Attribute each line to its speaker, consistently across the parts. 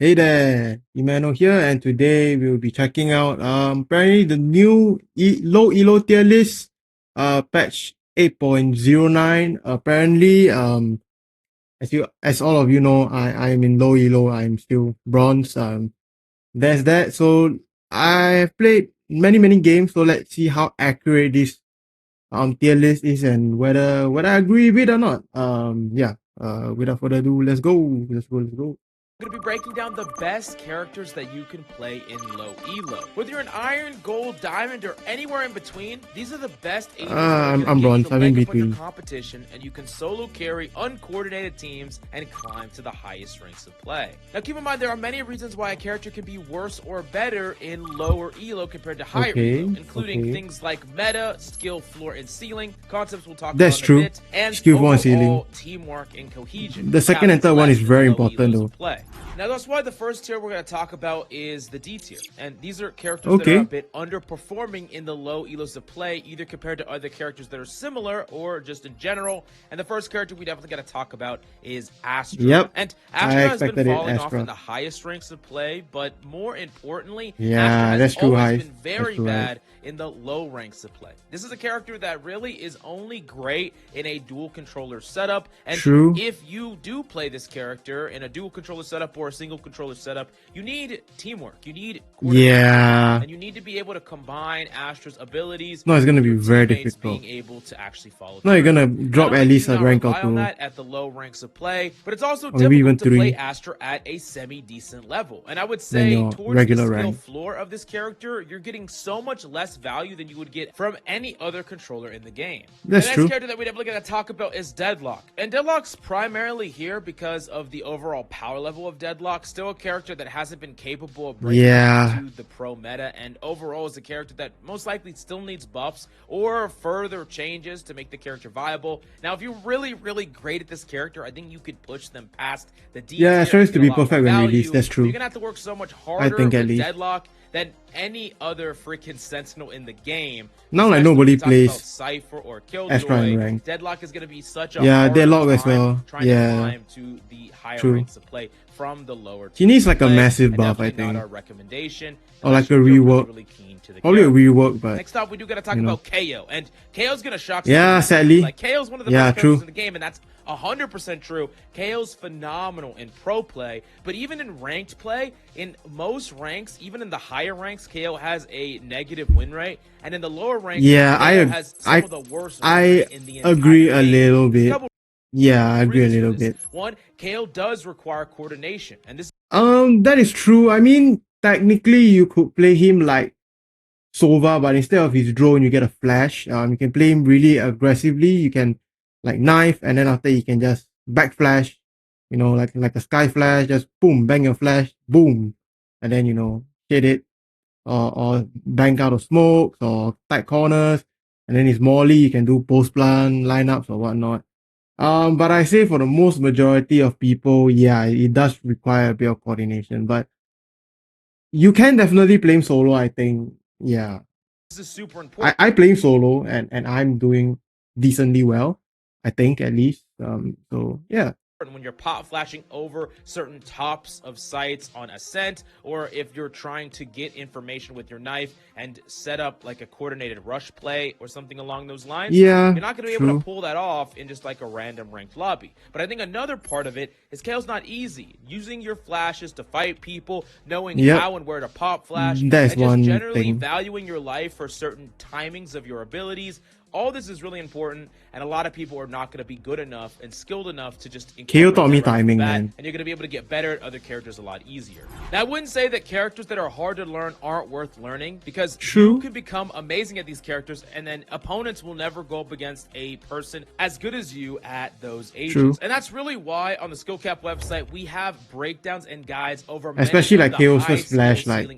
Speaker 1: Hey there, Emmanuel here, and today we'll be checking out apparently the new low elo tier list patch 8.09. Apparently as all of you know, I'm in low elo. I'm still bronze. There's that. So I've played many games. So let's see how accurate this tier list is and whether I agree with it or not. Yeah. Without further ado, let's go. Let's go.
Speaker 2: I'm going to be breaking down the best characters that you can play in low elo. Whether you're an iron, gold, diamond, or anywhere in between, these are the best agents that are going
Speaker 1: I'm
Speaker 2: to get
Speaker 1: bronze.
Speaker 2: you the
Speaker 1: I'm in
Speaker 2: leg up on your
Speaker 1: between.
Speaker 2: competition, and you can solo carry uncoordinated teams and climb to the highest ranks of play. Now keep in mind, there are many reasons why a character can be worse or better in lower elo compared to higher elo, including things like meta, skill, floor, and ceiling, concepts we'll talk about in a bit, and
Speaker 1: skill, floor, and ceiling.
Speaker 2: overall teamwork and cohesion.
Speaker 1: The second and third one is very important though.
Speaker 2: Play. Now that's why the first tier we're going to talk about is the D tier, and these are characters that are a bit underperforming in the low elos of play, either compared to other characters that are similar or just in general. And the first character we definitely got to talk about is Astra.
Speaker 1: Yep.
Speaker 2: And Astra has been falling off in the highest ranks of play, but more importantly, Astra has always been very bad in the low ranks of play. This is a character that really is only great in a dual controller setup, and if you do play this character in a dual controller setup or a single controller setup, you need teamwork, you need and you need to be able to combine Astra's abilities.
Speaker 1: No, it's gonna be very difficult.
Speaker 2: Being able to actually follow.
Speaker 1: No, you're gonna drop at least a rank or two.
Speaker 2: At the low ranks of play, but it's also difficult to play Astra at a semi-decent level. And I would say towards the skill floor of this character, you're getting so much less value than you would get from any other controller in the game.
Speaker 1: That's true.
Speaker 2: The next character that we're definitely going to talk about is Deadlock. And Deadlock's primarily here because of the overall power level of Deadlock. Still a character that hasn't been capable of breaking into the pro meta, and overall is a character that most likely still needs buffs or further changes to make the character viable. Now, if you're really great at this character, I think you could push them past the D tier.
Speaker 1: Yeah, it tries to be perfect when released. That's true.
Speaker 2: You're gonna have to work so much harder with Deadlock than any other freaking Sentinel in the game.
Speaker 1: Now, like nobody plays
Speaker 2: Cypher or
Speaker 1: Astra in rank.
Speaker 2: Deadlock is gonna be such a
Speaker 1: Deadlock as well.
Speaker 2: Trying to climb to the higher ranks of play from the lower.
Speaker 1: He needs like a massive buff, I think.
Speaker 2: Not our recommendation.
Speaker 1: Or like a rework. Probably a rework, but
Speaker 2: next up we do gotta talk about KO, and KO's gonna shock.
Speaker 1: Sadly.
Speaker 2: Like KO's one of the best characters in the game, and that's 100% true. KO's phenomenal in pro play, but even in ranked play, in most ranks, even in the higher ranks, KO has a negative win rate, and in the lower ranks, KO has some of the worst win rate in the entire
Speaker 1: agree
Speaker 2: game.
Speaker 1: a little bit. Yeah, I agree a little bit.
Speaker 2: One, KO does require coordination, and this
Speaker 1: that is true. I mean, technically you could play him like Sova, but instead of his drone, you get a flash. You can play him really aggressively. You can like knife, and then after you can just back flash, like a sky flash, just boom, bang your flash, boom, and then hit it, or bank out of smokes or tight corners, and then his molly, you can do post plant lineups or whatnot. But I say for the most majority of people, yeah, it does require a bit of coordination, but you can definitely play him solo, I think. Yeah.
Speaker 2: This is super important.
Speaker 1: I play him solo and I'm doing decently well, I think, at least. So yeah.
Speaker 2: When you're pop flashing over certain tops of sites on ascent, or if you're trying to get information with your knife and set up like a coordinated rush play or something along those lines, you're not going to be able to pull that off in just like a random ranked lobby. But I think another part of it is KO's not easy. Using your flashes to fight people, knowing how and where to pop flash, and just generally valuing your life for certain timings of your abilities. All this is really important, and a lot of people are not going to be good enough and skilled enough to just
Speaker 1: KO taught me timing, man.
Speaker 2: And you're going to be able to get better at other characters a lot easier. Now, I wouldn't say that characters that are hard to learn aren't worth learning, because you can become amazing at these characters, and then opponents will never go up against a person as good as you at those agents. And that's really why on the Skill Cap website we have breakdowns and guides over
Speaker 1: especially like KO's first flash, like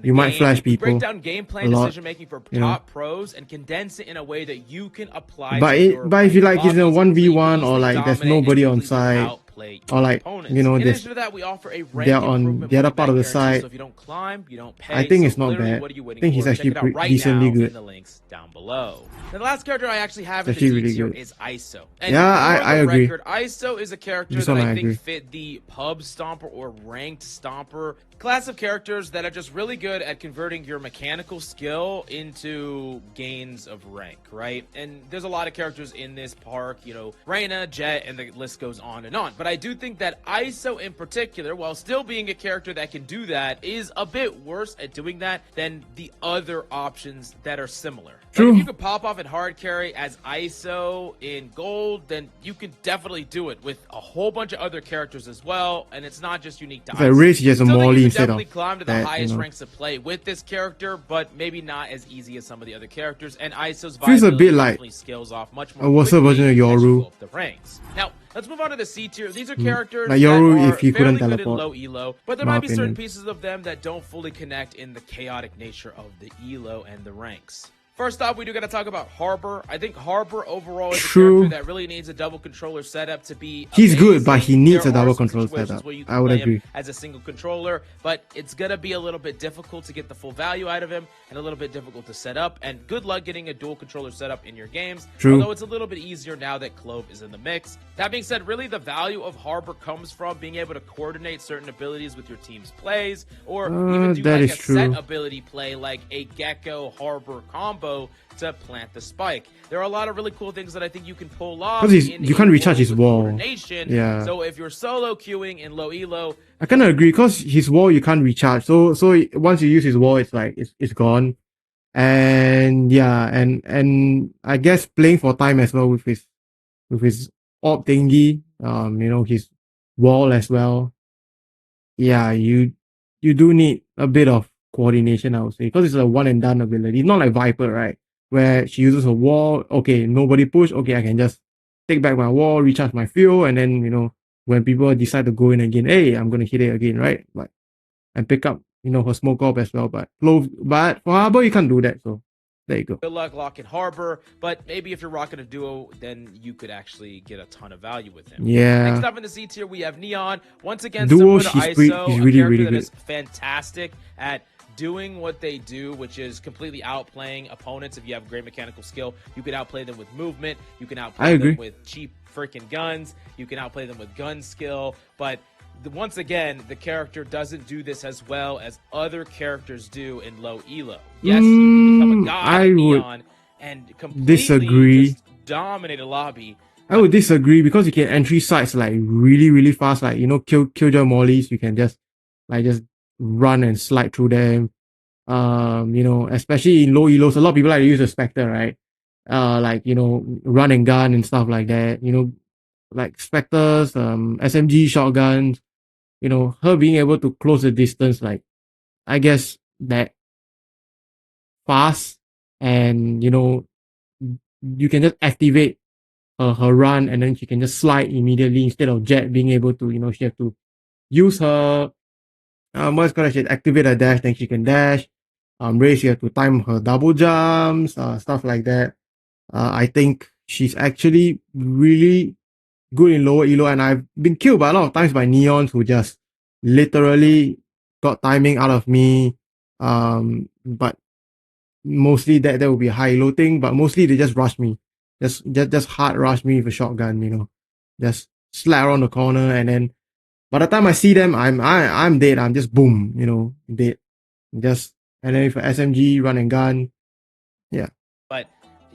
Speaker 1: you might flash people.
Speaker 2: Break down game plan decision making for top pros and condense it in a way that you can apply.
Speaker 1: But if you like, it's a 1v1 or like there's nobody on site,
Speaker 2: outplay
Speaker 1: or
Speaker 2: your
Speaker 1: like,
Speaker 2: opponents.
Speaker 1: you know,
Speaker 2: In
Speaker 1: this
Speaker 2: addition to that, we offer a rank
Speaker 1: they're on
Speaker 2: improvement
Speaker 1: the other
Speaker 2: money
Speaker 1: part
Speaker 2: back
Speaker 1: of the
Speaker 2: guarantee.
Speaker 1: side.
Speaker 2: So if you don't climb, you don't pay.
Speaker 1: I think
Speaker 2: so
Speaker 1: it's not
Speaker 2: literally,
Speaker 1: bad.
Speaker 2: what are you
Speaker 1: I
Speaker 2: waiting
Speaker 1: think
Speaker 2: for?
Speaker 1: he's
Speaker 2: Check
Speaker 1: actually
Speaker 2: it out right
Speaker 1: decently
Speaker 2: now
Speaker 1: good.
Speaker 2: in the links down below. Now, the last character I actually have in
Speaker 1: It's
Speaker 2: the
Speaker 1: actually
Speaker 2: D
Speaker 1: really
Speaker 2: tier
Speaker 1: good.
Speaker 2: is ISO. And
Speaker 1: Yeah,
Speaker 2: for
Speaker 1: I
Speaker 2: the
Speaker 1: agree.
Speaker 2: record, ISO is a character
Speaker 1: This
Speaker 2: that
Speaker 1: one
Speaker 2: I
Speaker 1: I
Speaker 2: think
Speaker 1: agree.
Speaker 2: fit the pub stomper or ranked stomper class of characters that are just really good at converting your mechanical skill into gains of rank, right? And there's a lot of characters in this park, you know, Reyna, Jet, and the list goes on and on. But I do think that ISO in particular, while still being a character that can do that, is a bit worse at doing that than the other options that are similar.
Speaker 1: True.
Speaker 2: Like if you could pop off and hard carry as ISO in gold, then you could definitely do it with a whole bunch of other characters as well, and it's not just unique to
Speaker 1: If I
Speaker 2: ISO.
Speaker 1: race, he has a
Speaker 2: Still think
Speaker 1: molly
Speaker 2: you could
Speaker 1: instead
Speaker 2: definitely
Speaker 1: of
Speaker 2: climb to the
Speaker 1: that,
Speaker 2: highest
Speaker 1: you know.
Speaker 2: ranks of play with this character, but maybe not as easy as some of the other characters. And ISO's
Speaker 1: Feels a
Speaker 2: viability
Speaker 1: bit like
Speaker 2: definitely scales off much more
Speaker 1: a worse
Speaker 2: quickly
Speaker 1: version of
Speaker 2: as you
Speaker 1: Yoru.
Speaker 2: go up the ranks. Now, let's move on to the C tier. These are characters
Speaker 1: Like Yoru
Speaker 2: that are
Speaker 1: if he couldn't
Speaker 2: fairly good in
Speaker 1: teleport,
Speaker 2: low elo, but there
Speaker 1: my
Speaker 2: might be certain
Speaker 1: opinion.
Speaker 2: pieces of them that don't fully connect in the chaotic nature of the elo and the ranks. First off, we do got to talk about Harbor. I think Harbor overall is a
Speaker 1: True.
Speaker 2: character that really needs a double controller setup to be
Speaker 1: He's good, but
Speaker 2: amazing.
Speaker 1: he needs
Speaker 2: There
Speaker 1: a double
Speaker 2: are some
Speaker 1: control
Speaker 2: situations
Speaker 1: setup.
Speaker 2: where you
Speaker 1: I
Speaker 2: can
Speaker 1: would
Speaker 2: play
Speaker 1: agree.
Speaker 2: him as a single controller, but it's going to be a little bit difficult to get the full value out of him and a little bit difficult to set up. And good luck getting a dual controller setup in your games,
Speaker 1: True.
Speaker 2: although it's a little bit easier now that Clove is in the mix. That being said, really the value of Harbor comes from being able to coordinate certain abilities with your team's plays, or even do
Speaker 1: that
Speaker 2: like
Speaker 1: is
Speaker 2: a
Speaker 1: true.
Speaker 2: set ability play like a Gecko Harbor combo to plant the spike. There are a lot of really cool things that I think you can pull off.
Speaker 1: 'Cause
Speaker 2: In
Speaker 1: you
Speaker 2: a
Speaker 1: can't recharge
Speaker 2: world
Speaker 1: his
Speaker 2: with
Speaker 1: wall.
Speaker 2: coordination.
Speaker 1: Yeah.
Speaker 2: So if you're solo queuing in low elo,
Speaker 1: I kind of agree because his wall you can't recharge. So once you use his wall, it's like it's gone. And yeah, and I guess playing for time as well with his orb thingy, you know, his wall as well. Yeah, you do need a bit of coordination, I would say, because it's a one and done ability. It's not like Viper, right? Where she uses a wall, okay, nobody push, okay, I can just take back my wall, recharge my fuel, and then, you know, when people decide to go in again, hey, I'm gonna hit it again, right? But and pick up, you know, her smoke orb as well. But for Harbor, you can't do that. So there you go.
Speaker 2: good luck locking Harbor, but maybe if you're rocking a duo, then you could actually get a ton of value with him.
Speaker 1: Yeah.
Speaker 2: Next up in the C tier, we have Neon. Once again,
Speaker 1: Duo,
Speaker 2: similar to
Speaker 1: he's
Speaker 2: ISO,
Speaker 1: he's
Speaker 2: a
Speaker 1: really,
Speaker 2: character
Speaker 1: really
Speaker 2: that
Speaker 1: good.
Speaker 2: is fantastic at doing what they do, which is completely outplaying opponents. If you have great mechanical skill, you can outplay them with movement. You can
Speaker 1: I
Speaker 2: outplay
Speaker 1: agree.
Speaker 2: them with cheap freaking guns. You can outplay them with gun skill, but once again, the character doesn't do this as well as other characters do in low elo. Yes, you can become a god
Speaker 1: I
Speaker 2: in
Speaker 1: would
Speaker 2: Neon and completely
Speaker 1: disagree.
Speaker 2: just dominate a lobby.
Speaker 1: I would disagree because you can entry sites like really, really fast. Like, you know, killjoy mollies, you can just run and slide through them. You know, especially in low elos, a lot of people like to use the Spectre, right? Like, you know, run and gun and stuff like that. You know, like Spectres, SMG shotguns, you know, her being able to close the distance, like, I guess that fast, and, you know, you can just activate her run, and then she can just slide immediately instead of Jet being able to, you know, she have to use her, what's called, she activate her dash, then she can dash. Race, you have to time her double jumps, stuff like that. I think she's actually really good in lower elo, and I've been killed by a lot of times by neons who just literally got timing out of me. But mostly that will be a high elo thing, but mostly they just rush me. Just hard rush me with a shotgun, you know. Just slap around the corner, and then by the time I see them, I'm dead. I'm just boom, you know, dead. Just and then with an SMG run and gun. Yeah.
Speaker 2: But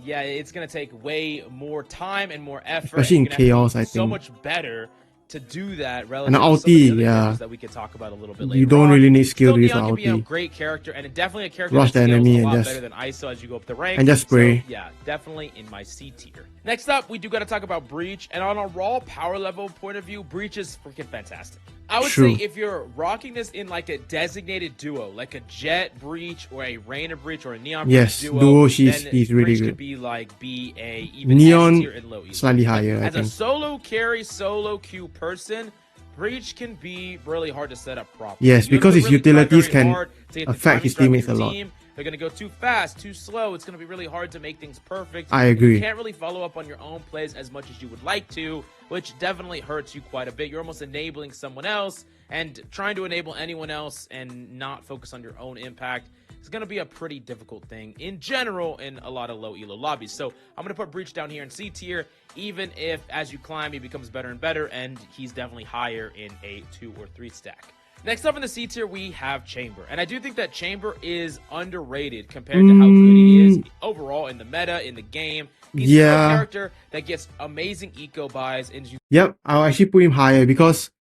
Speaker 2: yeah, it's going to take way more time and more effort.
Speaker 1: Especially
Speaker 2: and
Speaker 1: in
Speaker 2: you're gonna have to
Speaker 1: chaos,
Speaker 2: be
Speaker 1: I
Speaker 2: so
Speaker 1: think.
Speaker 2: much better to do that relative
Speaker 1: And
Speaker 2: to some of the
Speaker 1: ulti,
Speaker 2: other
Speaker 1: yeah.
Speaker 2: characters that we could talk about a little bit later
Speaker 1: You don't
Speaker 2: on.
Speaker 1: really need skill
Speaker 2: Still,
Speaker 1: to use
Speaker 2: Neon
Speaker 1: the
Speaker 2: can be a
Speaker 1: ulti.
Speaker 2: great character and definitely a character
Speaker 1: Rush
Speaker 2: that
Speaker 1: the
Speaker 2: scales
Speaker 1: enemy
Speaker 2: a
Speaker 1: and
Speaker 2: lot
Speaker 1: just-
Speaker 2: better than ISO as you go up the rank.
Speaker 1: and just spray.
Speaker 2: So, yeah, definitely in my C tier. Next up, we do got to talk about Breach, and on a raw power level point of view, Breach is freaking fantastic. I would
Speaker 1: True.
Speaker 2: say if you're rocking this in like a designated duo, like a Jet Breach or a Reyna Breach or a Neon
Speaker 1: Yes,
Speaker 2: Breach duo,
Speaker 1: duo,
Speaker 2: then
Speaker 1: he's really
Speaker 2: Breach
Speaker 1: good.
Speaker 2: could be like BA, even
Speaker 1: Neon,
Speaker 2: S tier in low elo.
Speaker 1: slightly
Speaker 2: But
Speaker 1: higher, I
Speaker 2: as a
Speaker 1: think.
Speaker 2: solo carry, solo queue person, Breach can be really hard to set up properly.
Speaker 1: Yes,
Speaker 2: You have
Speaker 1: because
Speaker 2: to
Speaker 1: his
Speaker 2: really try
Speaker 1: utilities
Speaker 2: very
Speaker 1: can
Speaker 2: hard to get the
Speaker 1: affect
Speaker 2: timing
Speaker 1: his
Speaker 2: right with
Speaker 1: teammates
Speaker 2: your
Speaker 1: a lot.
Speaker 2: team. They're going to go too fast, too slow. It's going to be really hard to make things perfect.
Speaker 1: I
Speaker 2: And
Speaker 1: agree.
Speaker 2: you can't really follow up on your own plays as much as you would like to. which definitely hurts you quite a bit. You're almost enabling someone else, and trying to enable anyone else and not focus on your own impact is going to be a pretty difficult thing in general in a lot of low elo lobbies. So I'm going to put Breach down here in C tier, even if as you climb he becomes better and better, and he's definitely higher in a 2 or 3 stack. Next up in the C tier, we have Chamber. And I do think that Chamber is underrated compared to how good he is overall in the meta, in the game. He's still a character that gets amazing eco buys.
Speaker 1: Yep, I'll actually put him higher because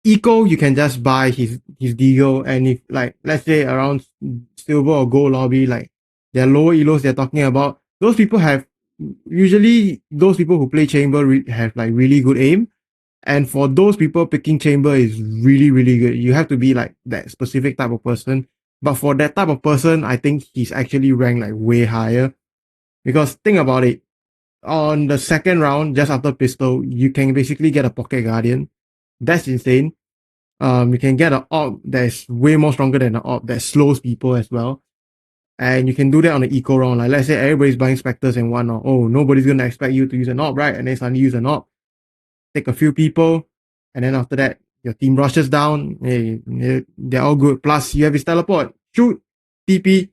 Speaker 1: eco, you can just buy his deagle, and if, like, let's say around silver or gold lobby, like, their lower elos they're talking about, those people have, usually those people who play Chamber have, like, really good aim. And for those people, picking Chamber is really, really good. You have to be like that specific type of person. But for that type of person, I think he's actually ranked like way higher. Because think about it. On the second round, just after pistol, you can basically get a pocket guardian. That's insane. You can get an orb that's way more stronger than an orb that slows people as well. And you can do that on the eco round. Like, let's say everybody's buying specters and whatnot. Oh, nobody's gonna expect you to use an orb, right? And then suddenly use an orb. Take a few people, and then after that, your team rushes down. Hey, they're all good. Plus, you have his teleport. Shoot, TP.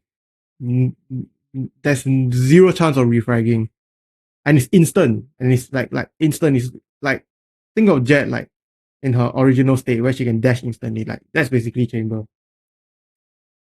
Speaker 1: There's zero chance of refragging, and it's instant. And it's like instant. Is like, think of Jet like in her original state where she can dash instantly. Like, that's basically Chamber.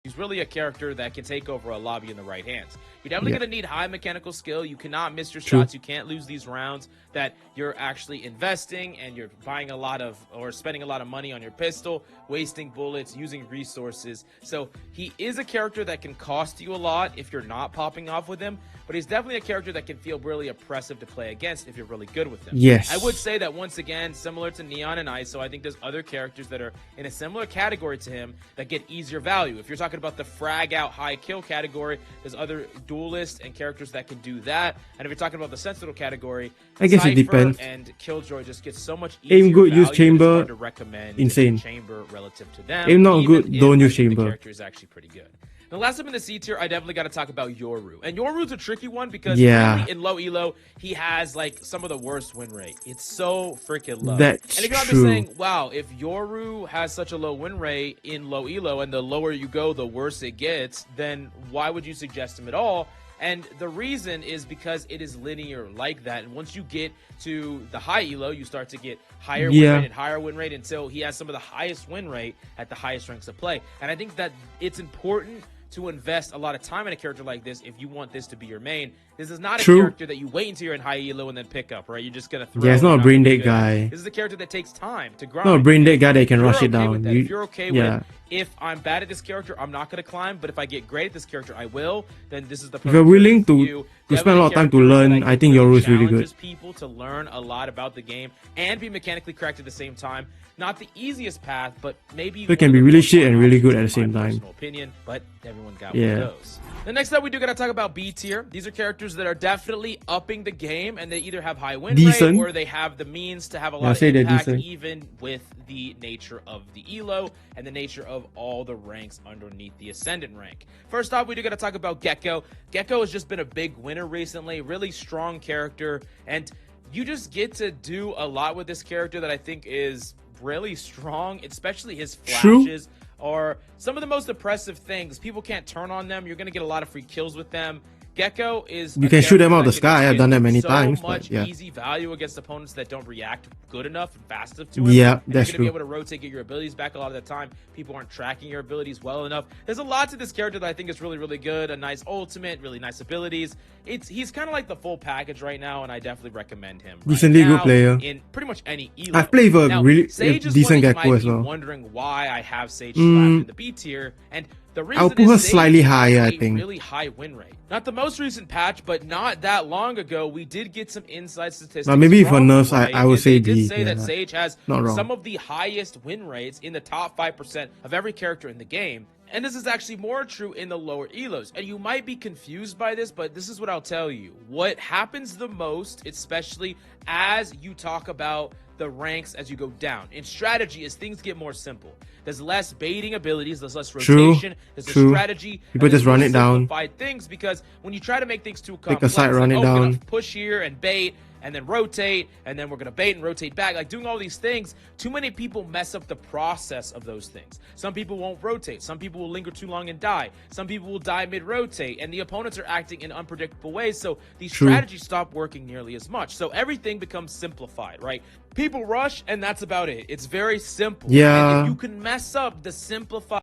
Speaker 2: He's really a character that can take over a lobby in the right hands. You're definitely going to need high mechanical skill. You cannot miss your shots. You can't lose these rounds that you're actually investing and you're buying a lot of, or spending a lot of money on your pistol, wasting bullets, using resources. So he is a character that can cost you a lot if you're not popping off with him, but he's definitely a character that can feel really oppressive to play against if you're really good with him.
Speaker 1: Yes.
Speaker 2: I would say that once again, similar to Neon and Iso, I think there's other characters that are in a similar category to him that get easier value. If you're talking about the frag out high kill category, there's other duelists and characters that can do that. And if you're talking about the sentinel category,
Speaker 1: I guess
Speaker 2: Cypher
Speaker 1: it depends.
Speaker 2: and Killjoy just get so much easier
Speaker 1: Aim good,
Speaker 2: value
Speaker 1: use Chamber.
Speaker 2: It's hard to recommend
Speaker 1: insane.
Speaker 2: Chamber relative to them.
Speaker 1: Aim not good, don't use Chamber.
Speaker 2: The character is actually pretty good. The last up in the C tier, I definitely got to talk about Yoru. And Yoru's a tricky one because really in low elo, he has like some of the worst win rate. It's so freaking low.
Speaker 1: That's
Speaker 2: and if you're not
Speaker 1: true.
Speaker 2: saying, wow, if Yoru has such a low win rate in low elo and the lower you go, the worse it gets, then why would you suggest him at all? And the reason is because it is linear like that. And once you get to the high elo, you start to get higher win rate and higher win rate until he has some of the highest win rate at the highest ranks of play. And I think that it's important to invest a lot of time in a character like this if you want this to be your main. This is not a character that you wait until you're in high elo and then pick up, right? You're just going to throw.
Speaker 1: Yeah, it's not a brain dead guy.
Speaker 2: This is a character that takes time to grind.
Speaker 1: Not a brain dead guy that can rush it down.
Speaker 2: If you're okay with, if I'm bad at this character, I'm not going to climb, but if I get great at this character, I will, then this is the perfect.
Speaker 1: If you're willing to spend a lot of time to learn, I think Yoru is really good.
Speaker 2: People to learn a lot about the game and be mechanically correct at the same time. Not the easiest path, but maybe
Speaker 1: it can be really shit and really good at the same time.
Speaker 2: Personal opinion, but everyone got one of those. The next up, we do got to talk about B tier. These are characters that are definitely upping the game, and they either have high win rate or they have the means to have a lot of impact, even with the nature of the elo and the nature of all the ranks underneath the ascendant rank. First off, we do got to talk about Gecko. Gecko has just been a big winner recently, really strong character, and you just get to do a lot with this character that I think is really strong, especially his flashes are some of the most impressive things. People can't turn on them. You're going to get a lot of free kills with them. Gecko is...
Speaker 1: You can shoot them out of the sky. I've done that many times.
Speaker 2: So much easy value against opponents that don't react good enough and fast enough to him.
Speaker 1: Yeah, that's
Speaker 2: true. You're going to be able to rotate, get your abilities back a lot of the time. People aren't tracking your abilities well enough. There's a lot to this character that I think is really, really good. A nice ultimate, really nice abilities. He's kind of like the full package right now, and I definitely recommend him.
Speaker 1: Decently good player.
Speaker 2: In pretty much any elo.
Speaker 1: I've played with a really decent Gecko as well.
Speaker 2: Wondering why I have Sage in the B tier, and the reason
Speaker 1: I'll put her slightly higher, I think.
Speaker 2: Really high win rate. Not the most recent patch, but not that long ago, we did get some inside statistics.
Speaker 1: Now, maybe for nerfs, I would say D.
Speaker 2: They did say that Sage has some of the highest win rates in the top 5% of every character in the game. And this is actually more true in the lower elos. And you might be confused by this, but this is what I'll tell you. What happens the most, especially as you talk about the ranks as you go down in strategy, is things get more simple. There's less baiting abilities, there's less rotation, there's a strategy.
Speaker 1: People just run it down.
Speaker 2: Things, because when you try to make things too complex,
Speaker 1: take a side, run it down,
Speaker 2: push here and bait, and then rotate, and then we're gonna bait and rotate back. Like doing all these things, too many people mess up the process of those things. Some people won't rotate. Some people will linger too long and die. Some people will die mid-rotate, and the opponents are acting in unpredictable ways, so these
Speaker 1: True.
Speaker 2: strategies stop working nearly as much. So everything becomes simplified, right? People rush, and that's about it. It's very simple.
Speaker 1: Yeah.
Speaker 2: And if you can mess up the simplified...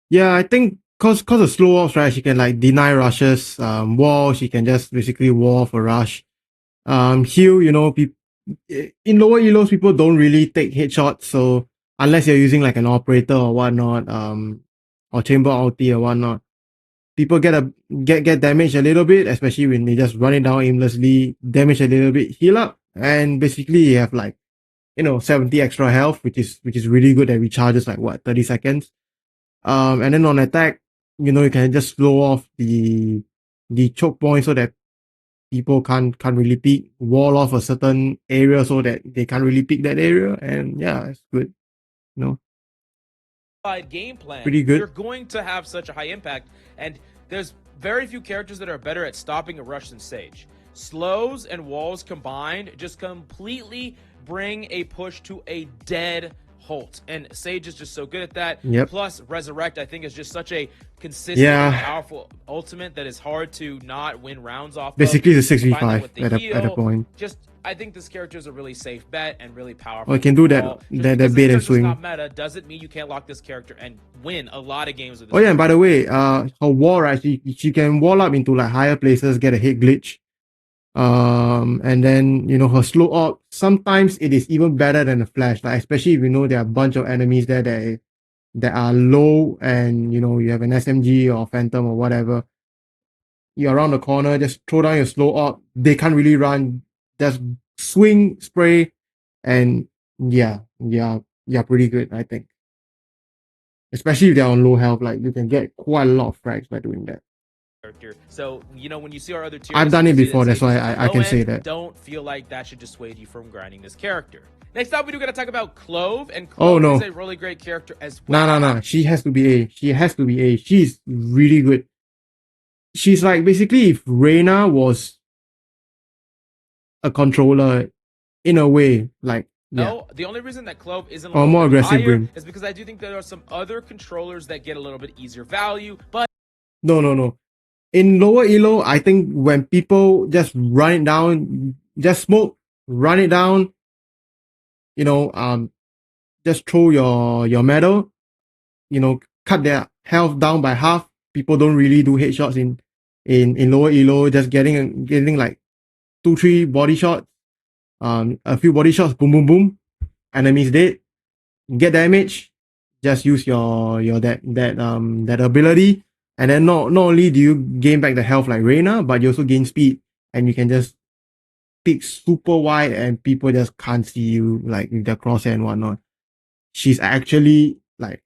Speaker 1: Yeah, I think cause of slow walls, right? She can like deny rushes, wall. She can just basically wall for rush. Heal. In lower elos, people don't really take headshots. So unless you're using like an operator or whatnot, or chamber ulti or whatnot, people get damaged a little bit, especially when they just run it down aimlessly, damage a little bit, heal up, and basically you have like 70 extra health, which is really good. That recharges like what 30 seconds. And then on attack, you can just slow off the choke point so that people can't really peek, wall off a certain area so that they can't really peek that area, and yeah, it's good.
Speaker 2: game plan,
Speaker 1: Pretty good.
Speaker 2: you're going to have such a high impact. And there's very few characters that are better at stopping a rush than Sage. Slows and walls combined just completely bring a push to a dead halt, and Sage is just so good at that.
Speaker 1: Yep.
Speaker 2: Plus Resurrect, I think, is just such a consistent and powerful ultimate that is hard to not win rounds off.
Speaker 1: Basically,
Speaker 2: of.
Speaker 1: the 6v5 at a point.
Speaker 2: Just, I think this character is a really safe bet and really powerful.
Speaker 1: Well, it can do that bait and swing.
Speaker 2: Not meta doesn't mean you can't lock this character and win a lot of games with this.
Speaker 1: Oh yeah, and by the way, her wall, right? She can wall up into like higher places, get a hit glitch. And then her slow up. Sometimes it is even better than a flash, like especially if there are a bunch of enemies there that are low, and you have an SMG or Phantom or whatever. You're around the corner, just throw down your slow up. They can't really run. Just swing, spray, and yeah, pretty good, I think. Especially if they're on low health, like you can get quite a lot of frags by doing that.
Speaker 2: So when you see our other tiers,
Speaker 1: I've done it before, that's why I can say that.
Speaker 2: Don't feel like that should dissuade you from grinding this character. Next up, we do gotta talk about Clove, and Clove is a really great character as well.
Speaker 1: No. She has to be A. She's really good. She's like basically if Reyna was a controller in a way, like
Speaker 2: No, the only reason that Clove isn't a
Speaker 1: or more aggressive
Speaker 2: higher is because I do think there are some other controllers that get a little bit easier value, but
Speaker 1: no. In lower elo, I think when people just run it down, just smoke, run it down, just throw your medal, cut their health down by half. People don't really do headshots in lower elo, just getting like 2-3 body shots, a few body shots, boom boom boom, enemies dead, get damage, just use your that ability. And then not only do you gain back the health like Reyna, but you also gain speed, and you can just pick super wide and people just can't see you like with their crosshair and whatnot. She's actually like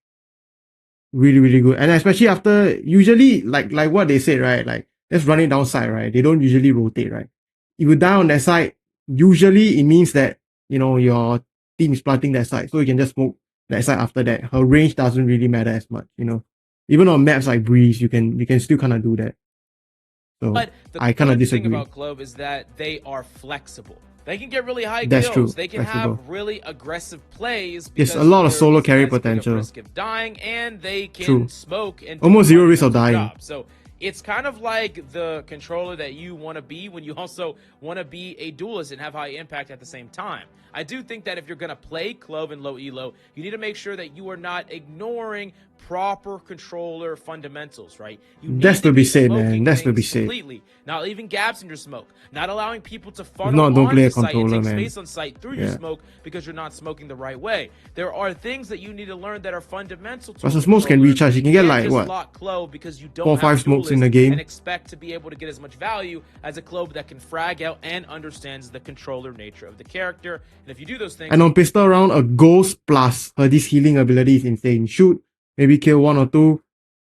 Speaker 1: really, really good. And especially after usually like what they said, right? Like just run it down side, right? They don't usually rotate, right? If you die on that side, usually it means that your team is planting that side. So you can just smoke that side after that. Her range doesn't really matter as much, Even on maps like Breeze, you can still kind of do that. So
Speaker 2: but
Speaker 1: I kind of disagree.
Speaker 2: The thing about Clove is that they are flexible. They can get really high
Speaker 1: That's
Speaker 2: kills.
Speaker 1: True.
Speaker 2: They can have really aggressive plays.
Speaker 1: There's a lot of solo carry potential.
Speaker 2: Risk of dying, and they can smoke and
Speaker 1: almost zero risk of dying.
Speaker 2: So it's kind of like the controller that you want to be when you also want to be a duelist and have high impact at the same time. I do think that if you're going to play Clove in low elo, you need to make sure that you are not ignoring proper controller fundamentals, right?
Speaker 1: That's to be said, man. That's to be said.
Speaker 2: Completely. Not leaving gaps in your smoke. Not allowing people to funnel
Speaker 1: don't play a
Speaker 2: site
Speaker 1: controller,
Speaker 2: and take
Speaker 1: man.
Speaker 2: space on site through your smoke because you're not smoking the right way. There are things that you need to learn that are fundamental to
Speaker 1: the smokes can recharge. You can get like what?
Speaker 2: Clove because you don't
Speaker 1: 4 or 5 smokes in the game
Speaker 2: and expect to be able to get as much value as a Clove that can frag out and understands the controller nature of the character. And if you do those things,
Speaker 1: and on pistol round, a ghost plus her this healing ability is insane. Shoot, maybe kill 1 or 2,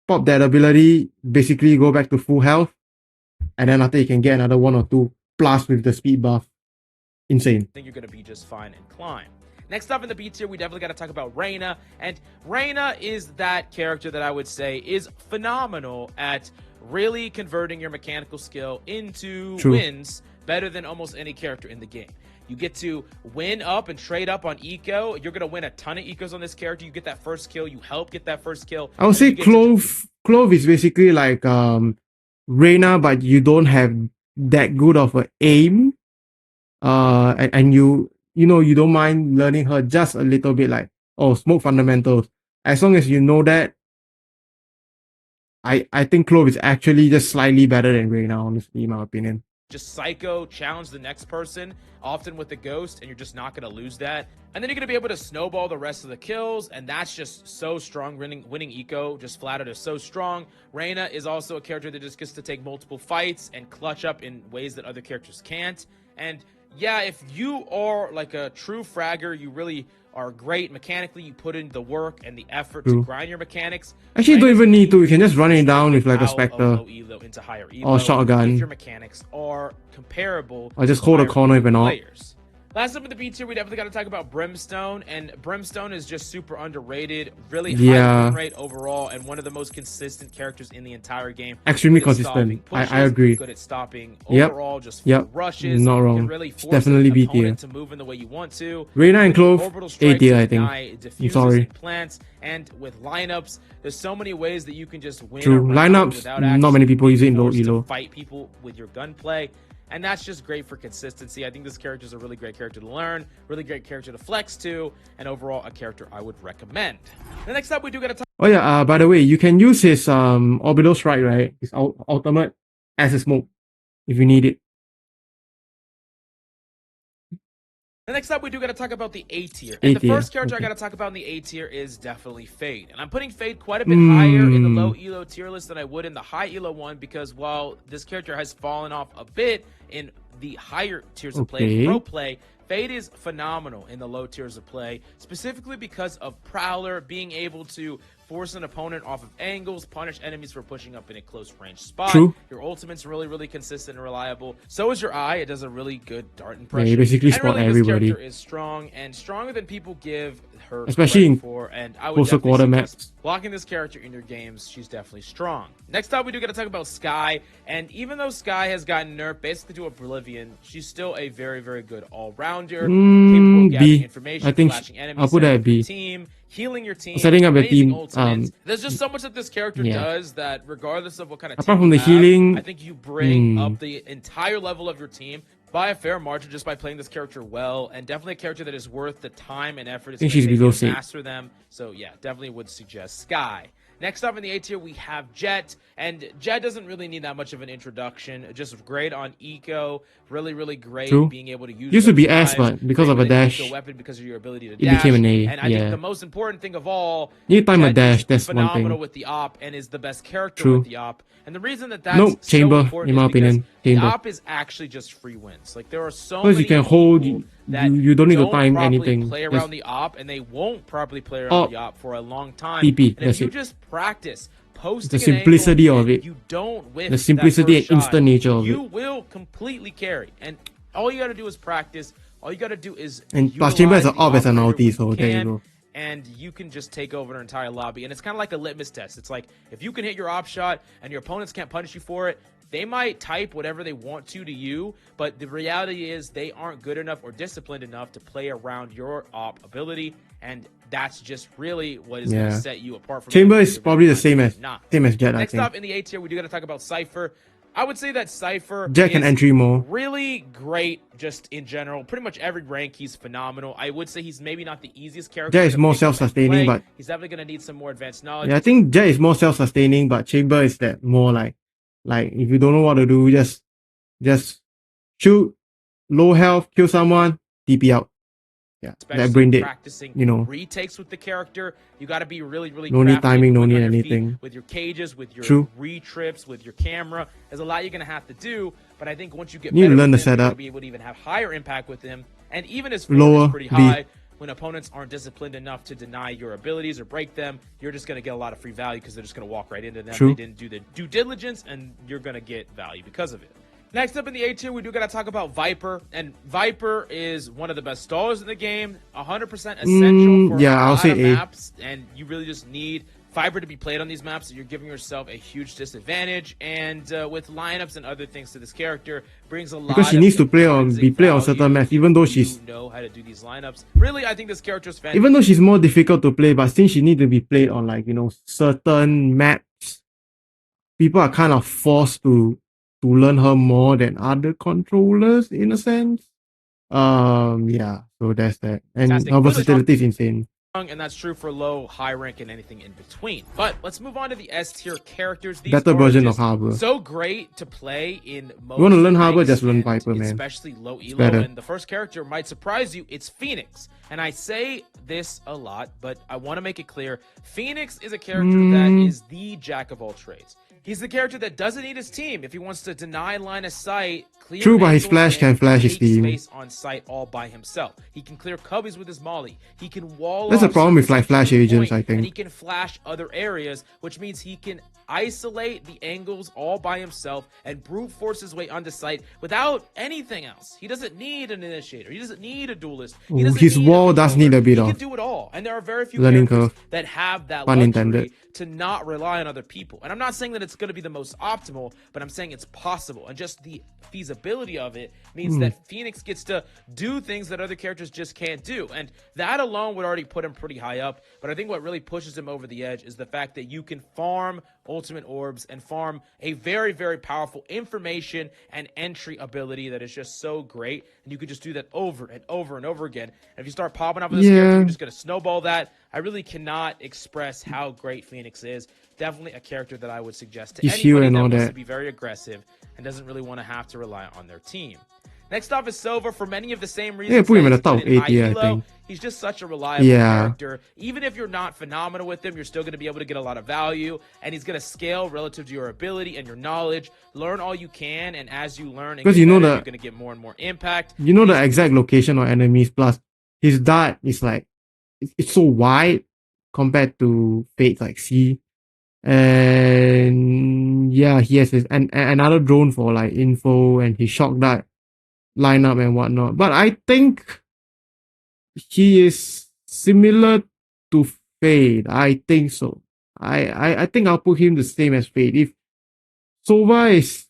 Speaker 1: pop that ability, basically go back to full health, and then after you can get another 1 or 2 plus with the speed buff. Insane.
Speaker 2: I think you're going to be just fine and climb. Next up in the B tier, we definitely got to talk about Reyna. And Reyna is that character that I would say is phenomenal at really converting your mechanical skill into wins better than almost any character in the game. You get to win up and trade up on eco. You're going to win a ton of ecos on this character. You get that first kill. You help get that first kill.
Speaker 1: I would say Clove is basically like Reyna, but you don't have that good of an aim. And you know, you don't mind learning her just a little bit, like, oh, smoke fundamentals. As long as you know that, I think Clove is actually just slightly better than Reyna, honestly, in my opinion.
Speaker 2: Just psycho, challenge the next person, often with the ghost, and you're just not going to lose that. And then you're going to be able to snowball the rest of the kills, and that's just so strong. Winning eco just flat out is so strong. Reyna is also a character that just gets to take multiple fights and clutch up in ways that other characters can't. And yeah, if you are like a true fragger, you really are great mechanically, you put in the work and the effort to grind your mechanics.
Speaker 1: Actually, you don't even need to. You can just run it down with like a Spectre
Speaker 2: into higher
Speaker 1: or shotgun.
Speaker 2: If your mechanics are comparable,
Speaker 1: or just hold a corner if not.
Speaker 2: Last up in the B tier, we definitely got to talk about Brimstone, and Brimstone is just super underrated, really high win rate overall, and one of the most consistent characters in the entire game.
Speaker 1: Extremely consistent. Pushes, I agree.
Speaker 2: Good at stopping overall, just rushes.
Speaker 1: Not wrong.
Speaker 2: Really force
Speaker 1: definitely B tier.
Speaker 2: To move in the way you want to.
Speaker 1: Reyna and Clove, A tier, I think. I'm sorry.
Speaker 2: Plants, and with lineups, there's so many ways that you can just win.
Speaker 1: True. Lineups, not many people use it in low elo.
Speaker 2: Fight people with your gunplay. And that's just great for consistency. I think this character is a really great character to learn, really great character to flex to, and overall a character I would recommend. The next up, we do get to talk.
Speaker 1: Oh yeah, by the way, you can use his orbital strike, right? His ultimate as a smoke if you need it.
Speaker 2: The next up, we do got to talk about the A tier. And the first character I got to talk about in the A tier is definitely Fade. And I'm putting Fade quite a bit higher in the low elo tier list than I would in the high elo one, because while this character has fallen off a bit in the higher tiers of play, pro play, Fade is phenomenal in the low tiers of play, specifically because of Prowler being able to force an opponent off of angles, punish enemies for pushing up in a close range spot.
Speaker 1: True.
Speaker 2: Your ultimate's really, really consistent and reliable. So is your eye. It does a really good dart impression.
Speaker 1: Yeah, you basically spot everybody.
Speaker 2: This character is strong and stronger than people give her
Speaker 1: especially in
Speaker 2: for, and I would
Speaker 1: quarter maps.
Speaker 2: Blocking this character in your games, she's definitely strong. Next up, we do got to talk about Skye, and even though Skye has gotten nerfed basically to Oblivion, she's still a very, very good all-rounder, capable of gathering information,
Speaker 1: I think
Speaker 2: flashing enemies,
Speaker 1: I'll put that at B.
Speaker 2: Team, healing your team,
Speaker 1: setting up a team.
Speaker 2: There's just so much that this character does that, regardless of what kind of
Speaker 1: apart from the healing,
Speaker 2: I think you bring up the entire level of your team by a fair margin just by playing this character well, and definitely a character that is worth the time and effort it's going to take to master them. So yeah, definitely would suggest Skye. Next up in the A tier, we have Jett, and Jett doesn't really need that much of an introduction. Just great on eco, really, really great being able to use.
Speaker 1: Used to be S, but because of a dash,
Speaker 2: weapon because of your ability to
Speaker 1: dash, it became an A.
Speaker 2: And I think the most important thing of all,
Speaker 1: you time a dash. That's one thing.
Speaker 2: Phenomenal with the op, and is the best character with the op. And the reason that that's
Speaker 1: Chamber,
Speaker 2: so important
Speaker 1: in my opinion,
Speaker 2: the op is actually just free wins. Like there are so
Speaker 1: many
Speaker 2: you can
Speaker 1: hold. You don't need to time anything.
Speaker 2: Play around the op, and they won't properly play around the op for a long time.
Speaker 1: PP,
Speaker 2: and if you just practice.
Speaker 1: The simplicity of it.
Speaker 2: You don't whiff
Speaker 1: the simplicity and instant nature of it.
Speaker 2: You will completely carry. And all you got to do is practice. All you got to do is.
Speaker 1: And plus, Chamber has an op as an ulti, so there you go.
Speaker 2: And you can just take over an entire lobby. And it's kind of like a litmus test. It's like if you can hit your op shot and your opponents can't punish you for it, they might type whatever they want to you, but the reality is they aren't good enough or disciplined enough to play around your op ability, and that's just really what is going to set you apart from
Speaker 1: Chamber is probably the same as Jett.
Speaker 2: Next up in the A tier, we do got to talk about Cypher. I would say that Cypher
Speaker 1: Jett can entry more.
Speaker 2: Really great just in general. Pretty much every rank he's phenomenal. I would say he's maybe not the easiest character.
Speaker 1: Jett is more self-sustaining, but
Speaker 2: he's definitely going to need some more advanced knowledge.
Speaker 1: Yeah, I think Jett is more self-sustaining, but Chamber is that more like if you don't know what to do, just shoot, low health, kill someone, TP out. Yeah, that brain dead.
Speaker 2: Practicing
Speaker 1: you
Speaker 2: retakes with the character. You got to be really, really.
Speaker 1: No need timing, no need anything.
Speaker 2: With your cages, with your re-trips, with your camera, there's a lot you're gonna have to do. But I think once you get better,
Speaker 1: learn the setup.
Speaker 2: You'll be able to even have higher impact with him, and even his floor is pretty high. When opponents aren't disciplined enough to deny your abilities or break them, you're just going to get a lot of free value because they're just going to walk right into them. They didn't do the due diligence, and you're going to get value because of it. Next up in the A tier, we do gotta talk about Viper, and Viper is one of the best stallers in the game, 100% essential for
Speaker 1: Yeah,
Speaker 2: a
Speaker 1: I'll
Speaker 2: lot
Speaker 1: say
Speaker 2: of
Speaker 1: A.
Speaker 2: maps, and you really just need Viper to be played on these maps, so you're giving yourself a huge disadvantage, and with lineups and other things to this character, brings a
Speaker 1: Because
Speaker 2: lot
Speaker 1: she
Speaker 2: of
Speaker 1: needs to be
Speaker 2: intrinsic
Speaker 1: played on certain
Speaker 2: value
Speaker 1: maps,
Speaker 2: if
Speaker 1: even though
Speaker 2: you
Speaker 1: she's
Speaker 2: know how to do these lineups. Really, I think this character is fantastic.
Speaker 1: even though she's more difficult to play, but since she needs to be played on like certain maps, people are kind of forced to learn her more than other controllers in a sense. Yeah, so that's that. And
Speaker 2: Fantastic.
Speaker 1: her
Speaker 2: Really strong,
Speaker 1: versatility is insane.
Speaker 2: and that's true for low, high rank, and anything in between. But let's move on to the S tier characters. These
Speaker 1: Better
Speaker 2: are
Speaker 1: version of
Speaker 2: just
Speaker 1: Harbor.
Speaker 2: so great to play in most
Speaker 1: You want to learn Harbor,
Speaker 2: ranks,
Speaker 1: just learn
Speaker 2: and
Speaker 1: Viper, man.
Speaker 2: especially low elo.
Speaker 1: better.
Speaker 2: And the first character might surprise you. It's Phoenix. And I say this a lot, but I want to make it clear. Phoenix is a character that is the jack of all trades. He's the character that doesn't need his team if he wants to deny line of sight, clear
Speaker 1: True, but his
Speaker 2: angles,
Speaker 1: flash can
Speaker 2: and
Speaker 1: flash his
Speaker 2: take
Speaker 1: team.
Speaker 2: space on sight all by himself. He can clear cubbies with his molly. He can wall
Speaker 1: That's a
Speaker 2: off
Speaker 1: problem with like
Speaker 2: surfaces
Speaker 1: flash
Speaker 2: to a
Speaker 1: agents,
Speaker 2: point,
Speaker 1: I
Speaker 2: and he
Speaker 1: think.
Speaker 2: can flash other areas, which means he can isolate the angles all by himself and brute force his way onto sight without anything else. He doesn't need an initiator. He doesn't need a duelist. He doesn't
Speaker 1: His
Speaker 2: need a
Speaker 1: wall does
Speaker 2: controller.
Speaker 1: need a bit
Speaker 2: He can
Speaker 1: of
Speaker 2: do it all, and there are very few
Speaker 1: learning
Speaker 2: characters
Speaker 1: curve.
Speaker 2: that have that
Speaker 1: Pun
Speaker 2: luxury
Speaker 1: intended.
Speaker 2: to not rely on other people. And I'm not saying that it's going to be the most optimal, but I'm saying it's possible. And just the feasibility of it means that Phoenix gets to do things that other characters just can't do. And that alone would already put him pretty high up. But I think what really pushes him over the edge is the fact that you can farm ultimate orbs and farm a very, very powerful information and entry ability that is just so great. And you can just do that over and over and over again. And if you start popping up with this character, you're just going to snowball that. I really cannot express how great Phoenix is. Definitely a character that I would suggest to
Speaker 1: His heal
Speaker 2: anybody
Speaker 1: and
Speaker 2: that
Speaker 1: all
Speaker 2: wants
Speaker 1: that.
Speaker 2: to be very aggressive and doesn't really want to have to rely on their team. Next off is Sova for many of the same reasons.
Speaker 1: Yeah, put him in
Speaker 2: that
Speaker 1: the top
Speaker 2: he's good in
Speaker 1: 8 tier,
Speaker 2: high
Speaker 1: I
Speaker 2: elo.
Speaker 1: think.
Speaker 2: He's just such a reliable
Speaker 1: Yeah.
Speaker 2: character. Even if you're not phenomenal with him, you're still going to be able to get a lot of value, and he's going to scale relative to your ability and your knowledge. Learn all you can, and as you learn and
Speaker 1: Because
Speaker 2: get
Speaker 1: you know
Speaker 2: better,
Speaker 1: the-
Speaker 2: you're going to get more and more impact.
Speaker 1: You know
Speaker 2: And
Speaker 1: the
Speaker 2: he's
Speaker 1: exact location of enemies, plus his dart is like it's so wide compared to Fate's like C. And yeah, he has another drone for like info and his shock dart lineup and whatnot. But I think he is similar to Fate. I think so. I think I'll put him the same as Fate. If Sova is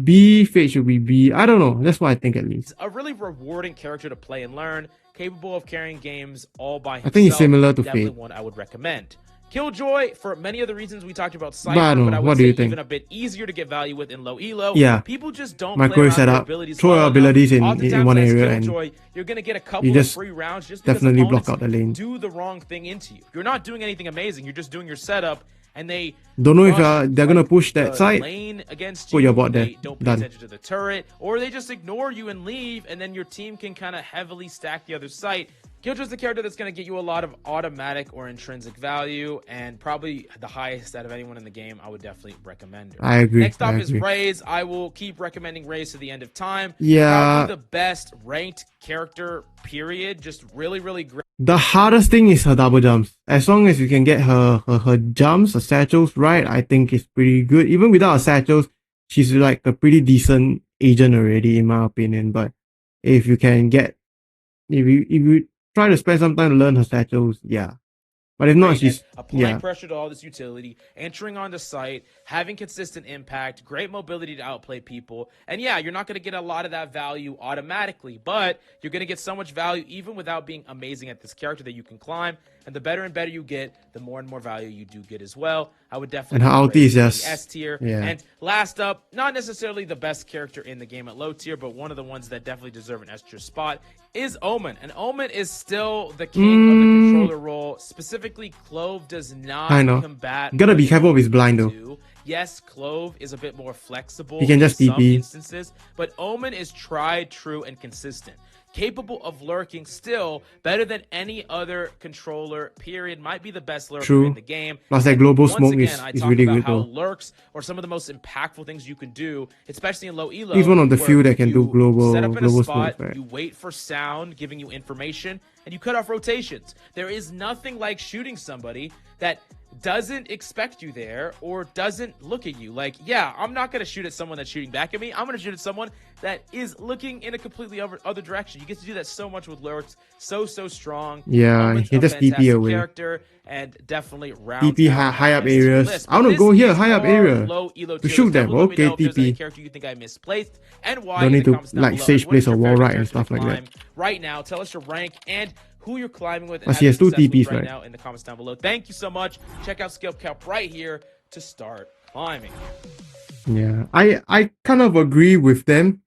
Speaker 1: B, Fate should be B. I don't know. That's what I think at least.
Speaker 2: a really rewarding character to play and learn, capable of carrying games all by himself.
Speaker 1: I think he's similar to
Speaker 2: Definitely
Speaker 1: Fate.
Speaker 2: one I would recommend. Killjoy, for many of the reasons we talked about
Speaker 1: But I
Speaker 2: Cypher,
Speaker 1: don't
Speaker 2: but
Speaker 1: know.
Speaker 2: I would
Speaker 1: What do
Speaker 2: say
Speaker 1: you think?
Speaker 2: even a bit easier to get value with in low elo.
Speaker 1: Yeah.
Speaker 2: People just don't
Speaker 1: Microwave
Speaker 2: play around their
Speaker 1: setup.
Speaker 2: abilities
Speaker 1: Throw
Speaker 2: well
Speaker 1: your
Speaker 2: enough.
Speaker 1: abilities in
Speaker 2: Oftentimes
Speaker 1: one
Speaker 2: as
Speaker 1: area and
Speaker 2: Killjoy, you're going to get a couple
Speaker 1: you
Speaker 2: of
Speaker 1: just
Speaker 2: free rounds just because
Speaker 1: definitely
Speaker 2: opponents
Speaker 1: block out the lane.
Speaker 2: do the wrong thing into you. You're not doing anything amazing. You're just doing your setup, and they
Speaker 1: Don't know if
Speaker 2: rush,
Speaker 1: they're gonna
Speaker 2: like,
Speaker 1: push that
Speaker 2: the
Speaker 1: side.
Speaker 2: lane against
Speaker 1: Put
Speaker 2: you.
Speaker 1: your bot there.
Speaker 2: They don't pay
Speaker 1: Done.
Speaker 2: attention to the turret, or they just ignore you and leave, and then your team can kind of heavily stack the other site. Killjoy's the character that's going to get you a lot of automatic or intrinsic value, and probably the highest out of anyone in the game. I would definitely recommend her.
Speaker 1: I agree.
Speaker 2: Next up
Speaker 1: I
Speaker 2: is
Speaker 1: agree.
Speaker 2: Raze. I will keep recommending Raze to the end of time.
Speaker 1: Yeah.
Speaker 2: Probably the best ranked character, period. Just really, really great.
Speaker 1: The hardest thing is her double jumps. As long as you can get her jumps, her satchels right, I think it's pretty good. Even without her satchels, she's like a pretty decent agent already, in my opinion. But if you can get, if you try to spend some time to learn her satchels, yeah. But if not,
Speaker 2: Great
Speaker 1: she's
Speaker 2: at applying
Speaker 1: yeah.
Speaker 2: pressure to all this utility, entering onto site, having consistent impact, great mobility to outplay people. And yeah, you're not going to get a lot of that value automatically, but you're going to get so much value even without being amazing at this character that you can climb. And the better and better you get, the more and more value you do get as well. I would definitely
Speaker 1: And her
Speaker 2: put
Speaker 1: ulti
Speaker 2: Raze
Speaker 1: is
Speaker 2: in the
Speaker 1: just-
Speaker 2: S tier.
Speaker 1: yeah.
Speaker 2: And last up, not necessarily the best character in the game at low tier, but one of the ones that definitely deserve an S tier spot is Omen. And Omen is still the king of the controller role. Specifically, Clove does not
Speaker 1: I know.
Speaker 2: combat.
Speaker 1: Gotta be
Speaker 2: what
Speaker 1: careful with his
Speaker 2: Omen
Speaker 1: blind,
Speaker 2: can
Speaker 1: though.
Speaker 2: do. Yes, Clove is a bit more flexible
Speaker 1: He can just
Speaker 2: in some
Speaker 1: TP.
Speaker 2: instances, but Omen is tried, true, and consistent. Capable of lurking still better than any other controller, period. Might be the best lurker
Speaker 1: True.
Speaker 2: in the game.
Speaker 1: Plus that
Speaker 2: And
Speaker 1: global
Speaker 2: once
Speaker 1: smoke
Speaker 2: again,
Speaker 1: is
Speaker 2: I
Speaker 1: is
Speaker 2: talk
Speaker 1: really
Speaker 2: about
Speaker 1: good
Speaker 2: how
Speaker 1: though.
Speaker 2: lurks are some of the most impactful things you can do, especially in low elo.
Speaker 1: He's one of the
Speaker 2: where
Speaker 1: few that can do
Speaker 2: you
Speaker 1: global
Speaker 2: set up in a
Speaker 1: global
Speaker 2: spot,
Speaker 1: smokes, right?
Speaker 2: you wait for sound, giving you information, and you cut off rotations. There is nothing like shooting somebody that doesn't expect you there or doesn't look at you. Like, yeah, I'm not going to shoot at someone that's shooting back at me. I'm going to shoot at someone that is looking in a completely other direction. You get to do that so much with Lurks. So strong.
Speaker 1: Yeah,
Speaker 2: Omen's
Speaker 1: you can
Speaker 2: a
Speaker 1: just TP
Speaker 2: fantastic
Speaker 1: away.
Speaker 2: character and definitely rounds
Speaker 1: TP
Speaker 2: out
Speaker 1: high
Speaker 2: my
Speaker 1: up
Speaker 2: SG
Speaker 1: areas.
Speaker 2: list.
Speaker 1: I
Speaker 2: But
Speaker 1: want to
Speaker 2: this
Speaker 1: go here,
Speaker 2: is
Speaker 1: high up
Speaker 2: our
Speaker 1: area.
Speaker 2: low elo
Speaker 1: To
Speaker 2: tier
Speaker 1: shoot
Speaker 2: list.
Speaker 1: them.
Speaker 2: Definitely let me
Speaker 1: Okay,
Speaker 2: know if there's any
Speaker 1: TP.
Speaker 2: character you think I misplaced and why
Speaker 1: Don't
Speaker 2: in
Speaker 1: need
Speaker 2: the
Speaker 1: to
Speaker 2: comments down
Speaker 1: like
Speaker 2: below.
Speaker 1: Sage
Speaker 2: And what is
Speaker 1: place a
Speaker 2: your
Speaker 1: wall
Speaker 2: favorite
Speaker 1: right and
Speaker 2: character to
Speaker 1: stuff like that.
Speaker 2: climb right now? Tell us your rank and who you're climbing with and
Speaker 1: Plus he
Speaker 2: having
Speaker 1: has two
Speaker 2: success with
Speaker 1: TPs,
Speaker 2: right
Speaker 1: right?
Speaker 2: now in the comments down below. Thank you so much. Check out Skill Cap right here to start climbing.
Speaker 1: Yeah, I kind of agree with them,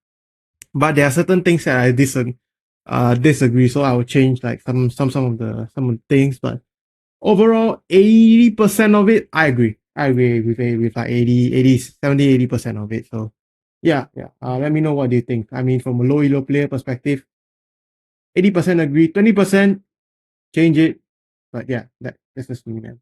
Speaker 1: but there are certain things that I disagree. So I will change like some of the things, but overall 80% of it I agree. I agree with like 80% of it. So yeah. Let me know what do you think. I mean, from a low elo player perspective, 80% agree, 20% change it. But yeah, that's just me, man.